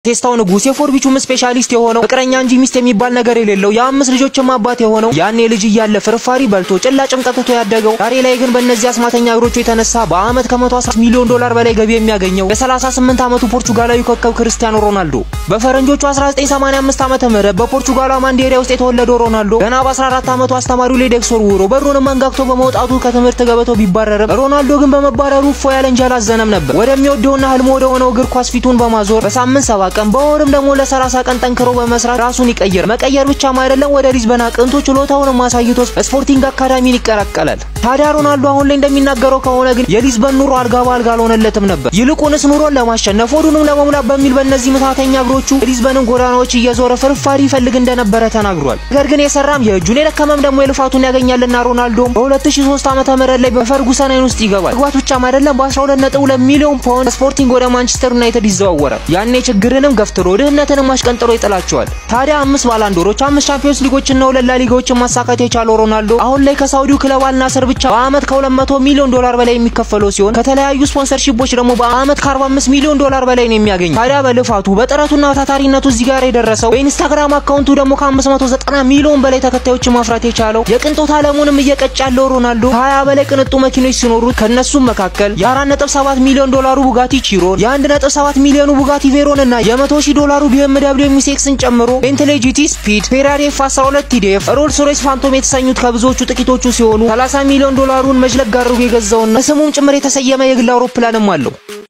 ቴስታው ንጉስ የፎርቢቹም ስፔሻሊስት የሆነው ፍቅረኛ እንጂ ሚስት የሚባል ነገር የሌለው የአምስት ልጆችም አባት የሆነው ያኔ ልጅ እያለ ፍርፋሪ በልቶ ጭላጭም ጠጥቶ ያደገው ዛሬ ላይ ግን በእነዚህ አስማተኛ እግሮቹ የተነሳ በአመት ከ110 ሚሊዮን ዶላር በላይ ገቢ የሚያገኘው የ38 አመቱ ፖርቹጋላዊ ኮከብ ክርስቲያኖ ሮናልዶ በፈረንጆቹ 1985 ዓመተ ምህረት በፖርቹጋሏ ማንዴሪያ ውስጥ የተወለደው ሮናልዶ ገና በ14 አመቱ አስተማሪው ላይ ደክሶር ውሮ በሩን መንጋግቶ በመውጣቱ ከትምህርት ገበታው ቢባረርም ሮናልዶ ግን በመባረሩ ፎያለ እንጂ አላዘነም ነበር። ወደሚወደውና ህልሙ ወደ ሆነው እግር ኳስ ፊቱን በማዞር በሳምንት 7 ቀን በወርም ደግሞ ለ30 ቀን ጠንክሮ በመስራት ራሱን መቀየር ብቻም አይደለም ወደ ሊዝበን አቅንቶ ችሎታውን ማሳይቶ ስፖርቲንግ አካዳሚን ይቀላቀላል። ታዲያ ሮናልዶ አሁን ላይ እንደሚናገረው ከሆነ ግን የሊዝበን ኑሮ አልጋ ባልጋ አልሆነለትም ነበር። ይልቁንስ ኑሮን ለማሸነፍ ሆዱንም ለመሙላት በሚል በእነዚህ ምታተኛ እግሮቹ ሊዝበንን ጎዳናዎች እየዞረ ፍርፋሪ ይፈልግ እንደነበረ ተናግሯል። ነገር ግን የሰራም የእጁን የደከመም ደግሞ የልፋቱን ያገኛልና ሮናልዶ በ2003 ዓመተ ምህረት ላይ በፈርጉሰን አይን ውስጥ ይገባል። መግባት ብቻም አይደለም በ12.2 ሚሊዮን ፓውንድ ስፖርቲንግ ወደ ማንቸስተር ዩናይትድ ይዘዋወራል። ያኔ ችግርንም ገፍትሮ ድህነትንም አሽቀንጥሮ ይጥላቸዋል። ታዲያ 5 ባላንዶሮች 5 ቻምፒየንስ ሊጎችና 2 ላሊጋዎችን ማሳካት የቻለው ሮናልዶ አሁን ላይ ከሳውዲው ክለብ አልናስር ብቻ በአመት ከ200 ሚሊዮን ዶላር በላይ የሚከፈለው ሲሆን ከተለያዩ ስፖንሰርሺፖች ደግሞ በአመት ከ45 ሚሊዮን ዶላር በላይ ነው የሚያገኘው። ታዲያ በልፋቱ በጥረቱና ታታሪነቱ እዚህ ጋር የደረሰው በኢንስታግራም አካውንቱ ደግሞ ከ590 ሚሊዮን በላይ ተከታዮችን ማፍራት የቻለው የቅንጦት ዓለሙንም እየቀጫለው ሮናልዶ 20 በላይ ቅንጡ መኪኖች ሲኖሩት ከነሱም መካከል የ4.7 ሚሊዮን ዶላሩ ቡጋቲ ቺሮን የ1.7 ሚሊዮኑ ቡጋቲ ቬሮን እና የ100,000 ዶላሩ BMW M6ን ጨምሮ ቤንትሌይ GT ስፒድ፣ ፌራሪ F12 TDF፣ ሮልስ ሮይስ ፋንቶም የተሰኙት ከብዙዎቹ ጥቂቶቹ ሲሆኑ 30 ሚሊዮን ዶላሩን መጅለግ ጋር የገዛውና ስሙም ጭምር የተሰየመ የግል አውሮፕላንም አለው።